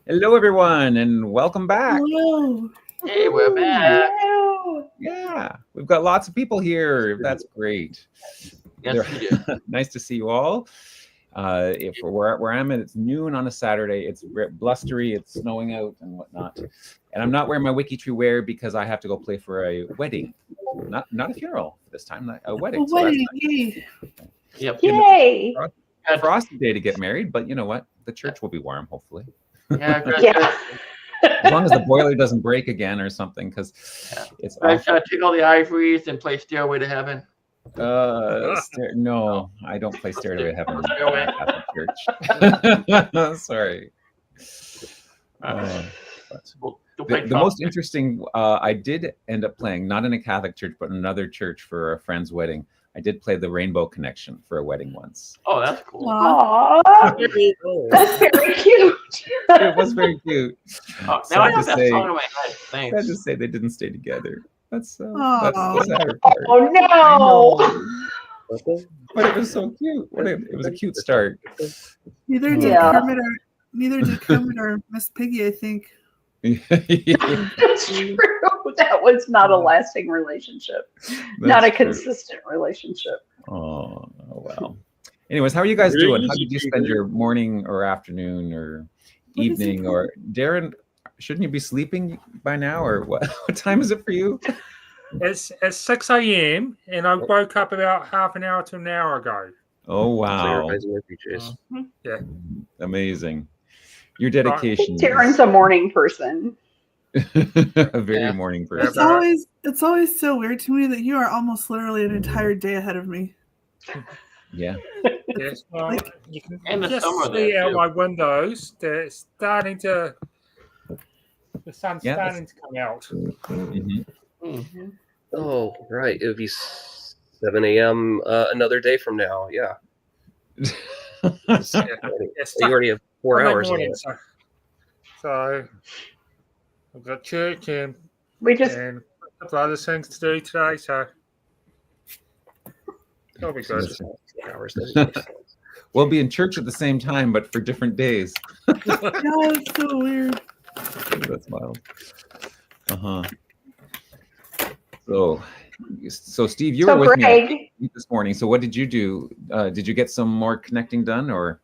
Hello, everyone, and welcome back. Hello. Hey, we're back. Yeah, we've got lots of people here. That's great. Yes, we do. Nice to see you all. If where I'm at, it's noon on a Saturday. It's blustery. It's snowing out and whatnot. And I'm not wearing my WikiTree wear because I have to go play for a wedding, not a funeral this time. A wedding. A wedding, yay! Yep. Yay! Frosty day to get married, but you know what? The church will be warm, hopefully. Yeah. As long as the boiler doesn't break again or something, because it's awful. Take all the ivories and play Stairway to Heaven. No, I don't play Stairway to Heaven in Catholic Church. Sorry. The most interesting, I did end up playing, not in a Catholic church, but in another church for a friend's wedding. I did play the Rainbow Connection for a wedding once. Oh, that's cool. Aww. That's very cute. It was very cute. Now I have that song in my head. Thanks. I had to say they didn't stay together. That's the sadder part. Oh no! But it was so cute. It was a cute start. Neither did Kermit or Miss Piggy, I think. That's true. That was not a lasting relationship. Not a consistent relationship. Oh, well. Anyways, how are you guys doing? How did you spend your morning or afternoon or evening? Or Darren, shouldn't you be sleeping by now? Or what? What time is it for you? It's 6 a.m. and I woke up about half an hour to an hour ago. Oh, wow. Yeah. Amazing. Your dedication. Darren's a morning person. A very morning person. It's always so weird to me that you are almost literally an entire day ahead of me. Yeah. Yes, well, you can just see out my windows that it's the sun's starting to come out. Mm-hmm. Mm-hmm. Oh, right. It would be 7 a.m. Another day from now. Yeah. You already have 4 hours. So I've got church and a couple other things to do today. So that'll be good. We'll be in church at the same time, but for different days. That's so weird. That's wild. So Steve, you were with me this morning. So what did you do? Did you get some more connecting done or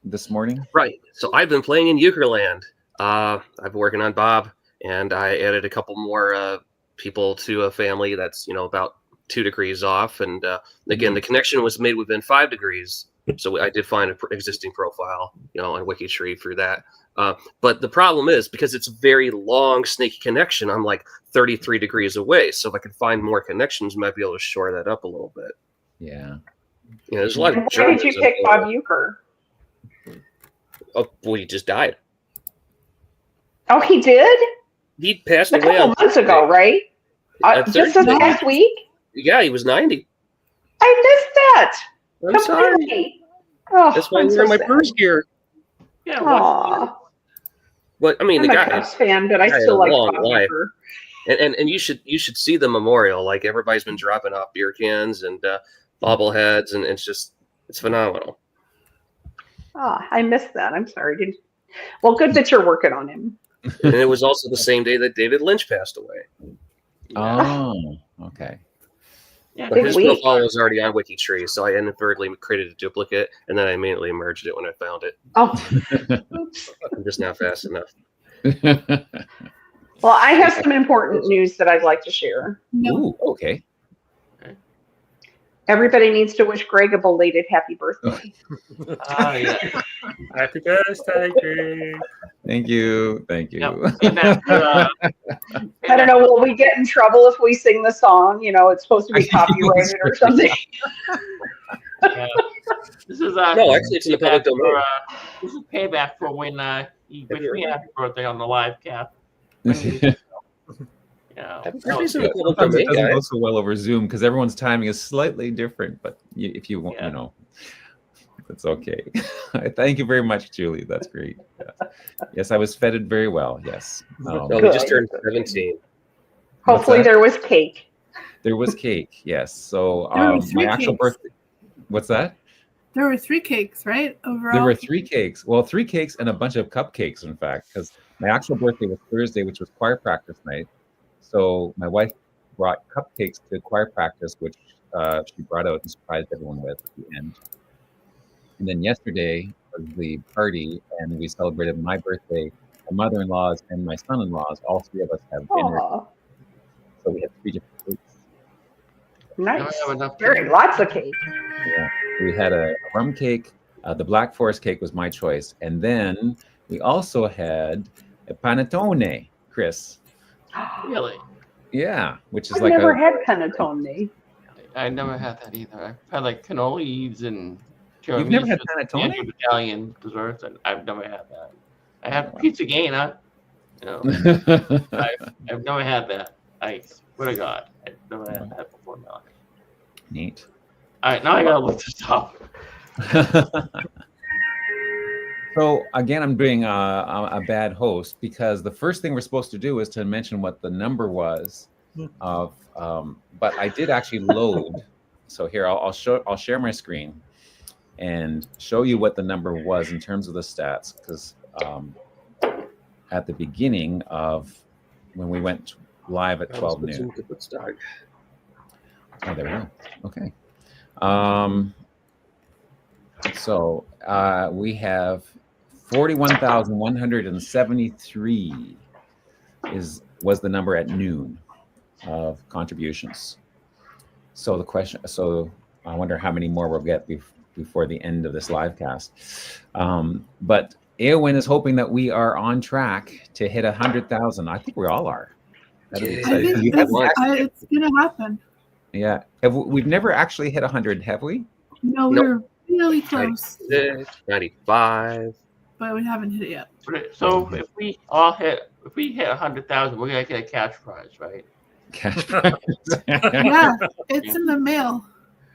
this morning? Right. So I've been playing in Euchreland. I've been working on Bob, and I added a couple more people to a family that's about 2 degrees off. And again, the connection was made within 5 degrees. So I did find an existing profile, on WikiTree for that. But the problem is because it's a very long snaky connection, I'm like 33 degrees away. So if I could find more connections, I might be able to shore that up a little bit. Yeah. There's a lot of. Why did you pick Bob Euchre? Oh, well, he just died. Oh, he did? He passed away a couple months ago, right? Just this past week? Yeah, he was 90. I missed that. I'm sorry. Oh, that's why we're in my first year. Yeah. But I mean, I'm a Cubs fan, but I still like Bob Euchre. And you should see the memorial. Like everybody's been dropping off beer cans and bobbleheads, and it's phenomenal. Oh, I missed that. I'm sorry. Well, good that you're working on him. And it was also the same day that David Lynch passed away. Oh, okay. Yeah, but his profile was already on WikiTree, so I inadvertently created a duplicate, and then I immediately merged it when I found it. Oh, I'm just not fast enough. Well, I have some important news that I'd like to share. Ooh, okay. Everybody needs to wish Greg a belated happy birthday. Yeah. Happy birthday, Greg. Thank you. Thank you. Yep. I don't know. Will we get in trouble if we sing the song? It's supposed to be copyrighted or something. This is no, actually, it's in the public domain. This is payback for when you wished me happy birthday on the LiveCast. Sometimes it doesn't go so well over Zoom because everyone's timing is slightly different. But if you want, that's okay. Thank you very much, Julie. That's great. Yes, I was feted very well. Yes. No, we just turned 17. Hopefully, there was cake. There was cake. Yes. So my actual birthday. What's that? There were 3 cakes, right? Overall. There were 3 cakes. Well, 3 cakes and a bunch of cupcakes, in fact, because my actual birthday was Thursday, which was choir practice night. So my wife brought cupcakes to choir practice, which she brought out and surprised everyone with at the end. And then yesterday was the party, and we celebrated my birthday. My mother-in-laws and my son-in-laws, all 3 of us have dinner. Aw, So we had 3 different cakes. nice. have enough Very lots of cake. Yeah. We had a rum cake. The Black Forest cake was my choice. And then we also had a panettone, Chris. Really? Yeah, which is I've like never a had panettone. I never had that either. I've had like cannolis and You've never had tiramisu, panettone? and Italian desserts, and I've never had that. I have pizza gaina. You know, I've never had that. I swear to God, I've never had that before in my life. Neat. All right, now I gotta look this up. So again, I'm being a bad host because the first thing we're supposed to do is to mention what the number was of, but I did actually load. So here I'll share my screen and show you what the number was in terms of the stats, because at the beginning of when we went live at 12 noon. Oh, there we go. Okay. So we have 41,173 was the number at noon of contributions. So the question, so I wonder how many more we'll get before the end of this live cast. But Eowyn is hoping that we are on track to hit 100,000. I think we all are. That'd be I exciting. think it's gonna happen. Yeah. We've never actually hit 100, have we? No, Nope. we're really close, 95. but we haven't hit it yet. So if we hit 100,000, we're gonna get a cash prize, right? Cash prize. Yeah, it's in the mail.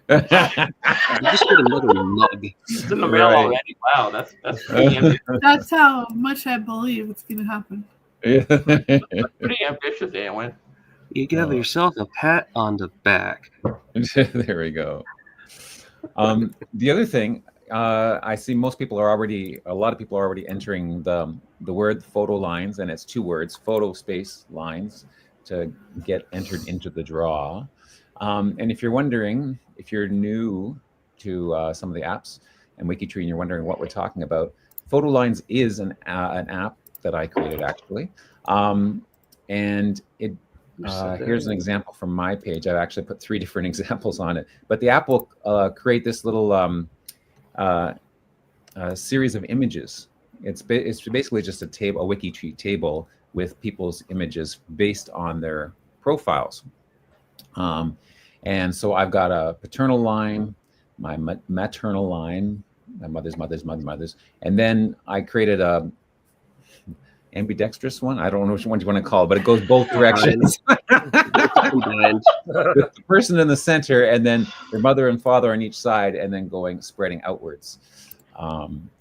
You just get another mug. It's in the mail Right. already. Wow, that's pretty ambitious. That's how much I believe it's gonna happen. Pretty ambitious, Eowyn. You give yourself a pat on the back. There we go. The other thing, I see a lot of people are already entering the word photo lines, and it's 2 words, photo space lines, to get entered into the draw. And if you're wondering, if you're new to some of the apps and WikiTree and you're wondering what we're talking about, Photo Lines is an app that I created actually. And it here's an example from my page. I've actually put 3 different examples on it, but the app will create this little series of images. It's basically just a WikiTree table with people's images based on their profiles. And so I've got a paternal line, my maternal line, my mother's, and then I created a ambidextrous one. I don't know which one you want to call it, but it goes both directions. The person in the center, and then their mother and father on each side, and then spreading outwards.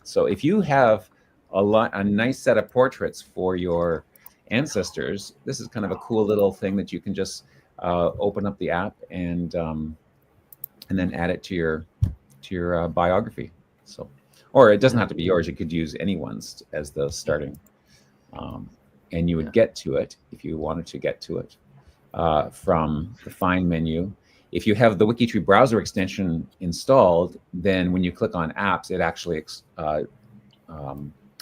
So if you have a nice set of portraits for your ancestors, this is kind of a cool little thing that you can just open up the app and then add it to your biography. So, or it doesn't have to be yours. You could use anyone's as the starting, and you would get to it if you wanted to get to it from the Find menu. If you have the WikiTree browser extension installed, then when you click on apps, it actually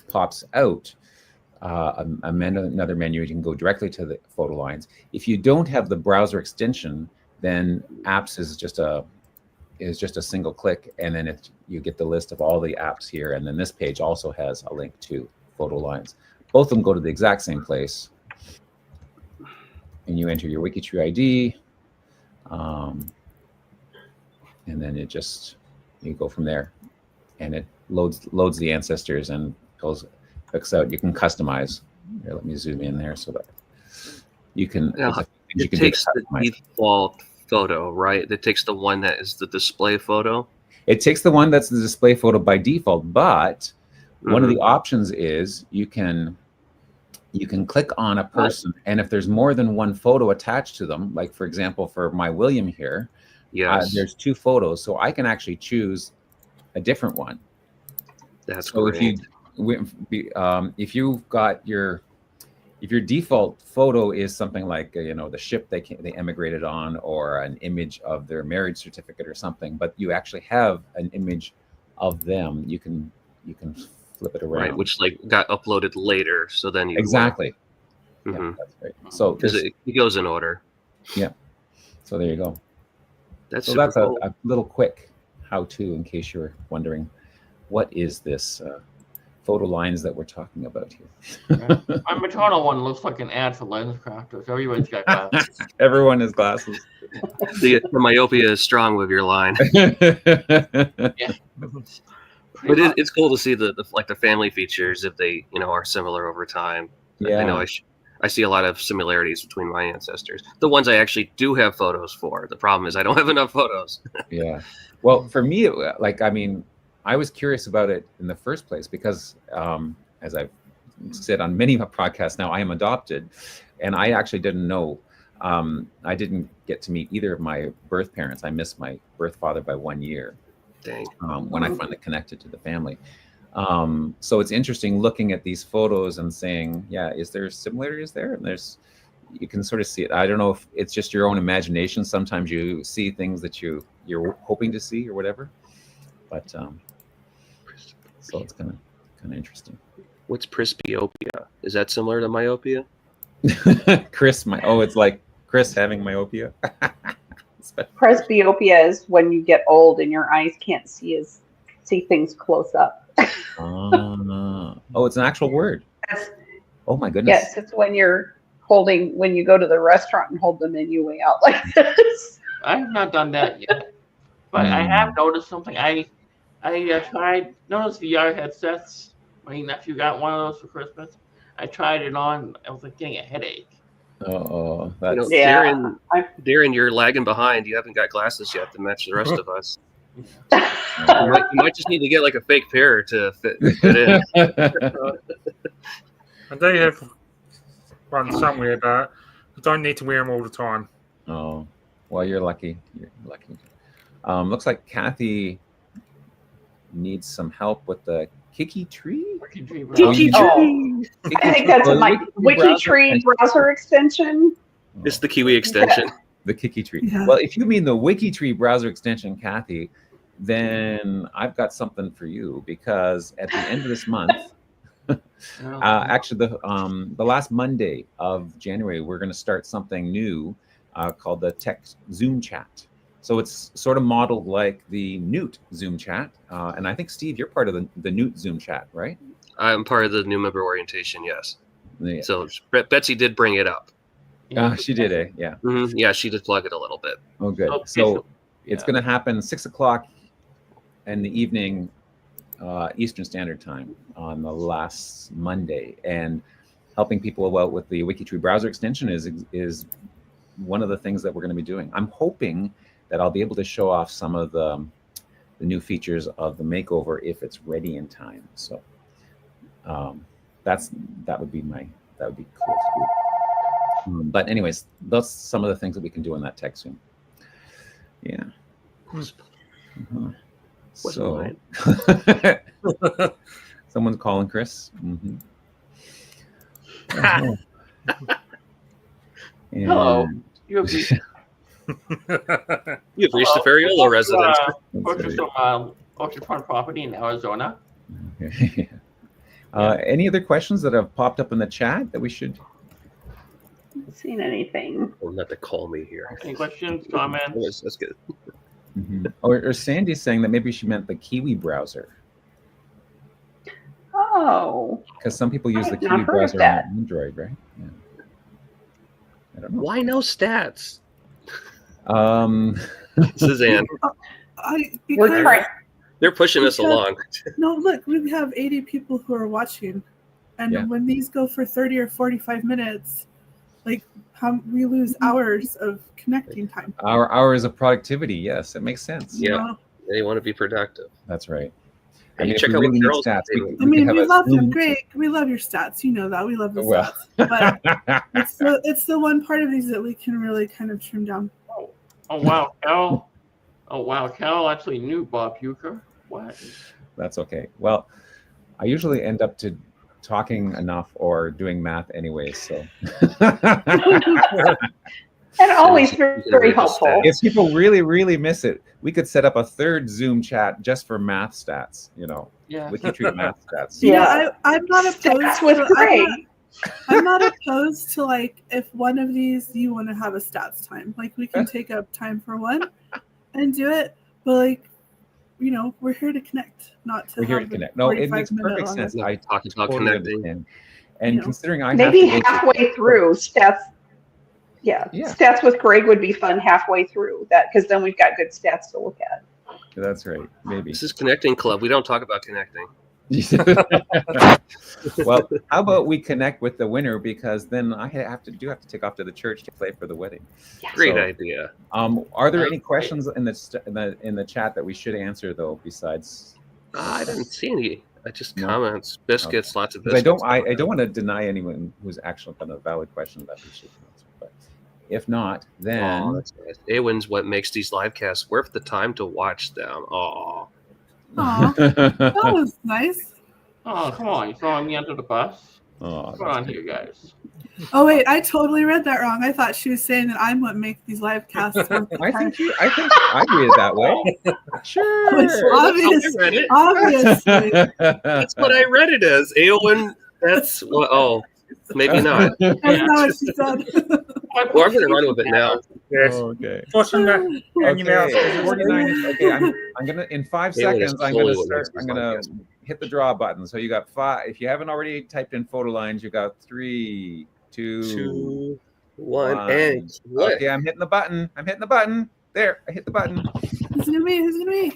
pops out another menu. You can go directly to the photo lines. If you don't have the browser extension, then apps is just a single click, and then you get the list of all the apps here. And then this page also has a link to photo lines. Both of them go to the exact same place, and you enter your WikiTree ID, and then you go from there, and it loads the ancestors and clicks out. You can customize. Here, let me zoom in there so that you can. It takes the default photo, right? It takes the one that is the display photo. It takes the one that's the display photo by default, but one of the options is you can click on a person, and if there's more than one photo attached to them, like for example, for my William here, yes, there's 2 photos, so I can actually choose a different one. That's So great. if you've got if your default photo is something like the ship they emigrated on, or an image of their marriage certificate or something, but you actually have an image of them, you can flip it around. Right, which like got uploaded later, so then you exactly. Mhm. Yeah, that's right. So because it goes in order. Yeah. So there you go. That's so super that's cool. a little quick how-to in case you're wondering what is this photo lines that we're talking about here. My maternal one looks like an ad for lens crafters. Everybody's got glasses. Everyone has glasses. The myopia is strong with your line. Yeah. But it's cool to see the family features if they are similar over time. Yeah. I know I see a lot of similarities between my ancestors. The ones I actually do have photos for. The problem is I don't have enough photos. Yeah. Well, for me, I was curious about it in the first place because, as I've said on many podcasts now, I am adopted, and I actually didn't know. I didn't get to meet either of my birth parents. I missed my birth father by 1 year. Dang. When I finally connected to the family. So it's interesting looking at these photos and saying, yeah, is there similarities there? And you can sort of see it. I don't know if it's just your own imagination. Sometimes you see things that you're hoping to see or whatever. But so it's kind of interesting. What's presbyopia? Is that similar to myopia? It's like Chris having myopia. Presbyopia is when you get old and your eyes can't see things close up. Oh, it's an actual word. Oh my goodness. Yes, it's when when you go to the restaurant and hold the menu way out like this. I've not done that yet, but I have noticed something. I tried noticed VR headsets. My nephew got one of those for Christmas. I tried it on. I was like getting a headache. Oh, Darren, you're lagging behind. You haven't got glasses yet to match the rest of us. You might just need to get like a fake pair to fit in. And they have one somewhere, but you don't need to wear them all the time. Oh, well, you're lucky. You're lucky. Looks like Kathy needs some help with the WikiTree. WikiTree. I think that's my WikiTree browser extension. It's the Kiwi extension. The WikiTree. Yeah. Well, if you mean the WikiTree browser extension, Kathy, then I've got something for you, because at the end of this month, actually the last Monday of January, we're going to start something new called the Tech Zoom Chat. So it's sort of modeled like the Newt Zoom Chat. And I think, Steve, you're part of the Newt Zoom Chat, right? I'm part of the new member orientation, yes. Yeah. So Betsy did bring it up. She did, eh? Yeah. Mm-hmm. Yeah, she did plug it a little bit. Oh, good. So it's going to happen 6 o'clock in the evening, Eastern Standard Time on the last Monday. And helping people out with the WikiTree browser extension is one of the things that we're going to be doing. I'm hoping that I'll be able to show off some of the new features of the makeover if it's ready in time. So that would be cool to do. But anyways, that's some of the things that we can do in that tech Zoom. Yeah. So someone's calling Chris. Mm-hmm. Hello. You've reached the Ferriola residence. Purchased some oceanfront property in Arizona. Okay. Any other questions that have popped up in the chat that we should? Haven't seen anything. Don't have to call me here. Any questions, comments? That's good. Mm-hmm. Or Sandy's saying that maybe she meant the Kiwi browser. Oh. Because some people use the I've not Kiwi heard browser that. on Android, right? Yeah. I don't know. Why no stats? Suzanne. We're trying. They're pushing us along. No, look, we have 80 people who are watching. And when these go for 30 or 45 minutes, like we lose hours of connecting time. Our hours of productivity, yes, it makes sense. Yeah, they want to be productive. That's right. I mean, check out what girls stats. We love them. Great. We love your stats. You know that. We love the stats. But it's the one part of these that we can really kind of trim down. Oh wow, Cal. Oh wow, Cal actually knew Bob Euchre. What? That's okay. Well, I usually end up talking enough or doing math anyways, so. And always very helpful. If people really, really miss it, we could set up a third Zoom chat just for math stats, Yeah. WikiTree math stats. Yeah, I'm not opposed with Greg. I'm not opposed to like if one of these you want to have a stats time. Like we can take up time for one and do it, but like we're here to connect, not to. We're here to connect. No, it makes perfect sense. I talk about connecting, understand. And considering I maybe have to halfway through stats. Yeah, stats with Greg would be fun halfway through that because then we've got good stats to look at. That's right. Maybe this is Connecting Club. We don't talk about connecting. Well, how about we connect with the winner, because then I have to take off to the church to play for the wedding. Yes. Great idea. Are there any questions in the chat that we should answer though? Besides, I didn't see any. I just comments, biscuits, lots of biscuits. biscuits. I don't want to deny anyone who's actually got a valid question that we should answer. But if not, then that's nice. Awen's what makes these live casts worth the time to watch them. Aw, that was nice. Oh, come on! You throwing me under the bus? Oh, come on here, guys. Oh wait, I totally read that wrong. I thought she was saying that I'm what makes these live casts worth the time. I think I read it that way. Sure. Obviously. That's what I read it as. Awen, that's what. Oh, maybe not. That's not what she said. Well, I'm going to run with it now. Yes. Okay. 49. Okay, I'm gonna in 5 seconds. I'm gonna start. I'm gonna hit the draw button. So you got 5. If you haven't already typed in photo lines, you got 3, 2, 1, and okay. I'm hitting the button. There, I hit the button. Who's gonna be?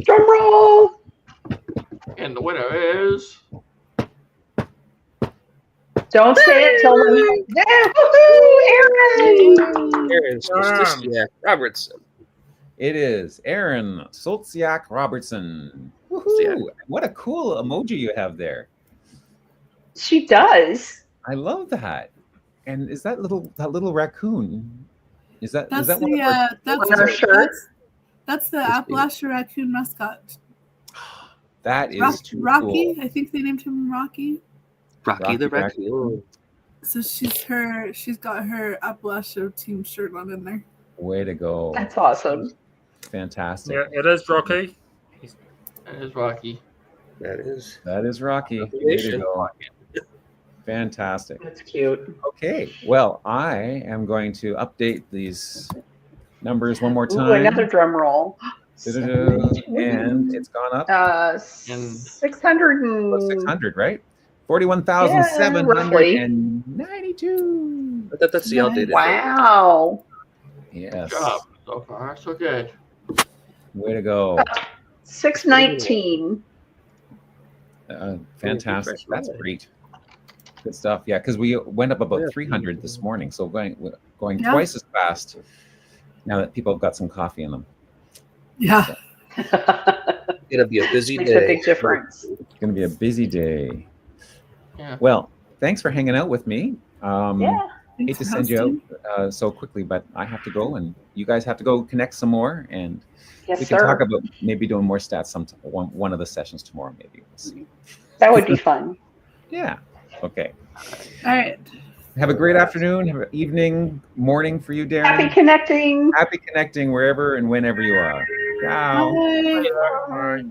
Drum roll. And the winner is. Don't say it till we. Aaron Robertson. It is Aaron Soltsiak Robertson. Woohoo! What a cool emoji you have there. She does. I love that. And is that little raccoon? Is that that's one the of our shirt? That's the Appalachia raccoon mascot. That is too Rocky. Cool. I think they named him Rocky. Rocky the raccoon. So she's got her Appalachia team shirt on in there. Way to go. That's awesome. Fantastic. Yeah, it is Rocky. That is Rocky. That is Rocky. Way to go. Fantastic. That's cute. Okay. Well, I am going to update these numbers one more time. Ooh, another drum roll. And it's gone up. 600. 600, right? 41,792. I thought that's the outdated. Wow. Yes. Good job. So far, so good. Way to go. 619. Fantastic. That's great. Good stuff. Yeah, because we went up about 300 this morning. So going twice as fast now that people have got some coffee in them. Yeah. It'll be a busy Makes day. a big difference. It's going to be a busy day. Yeah. Well, thanks for hanging out with me. Thanks Hate to for send you hosting. out so quickly, but I have to go, and you guys have to go connect some more, and Yes, we can sir. talk about maybe doing more stats one of the sessions tomorrow. Maybe we'll see. That would be fun. Yeah. Okay. All right. Have a great afternoon, have an evening, morning for you, Darren. Happy connecting. Happy connecting wherever and whenever you are. Ciao. Bye. Bye.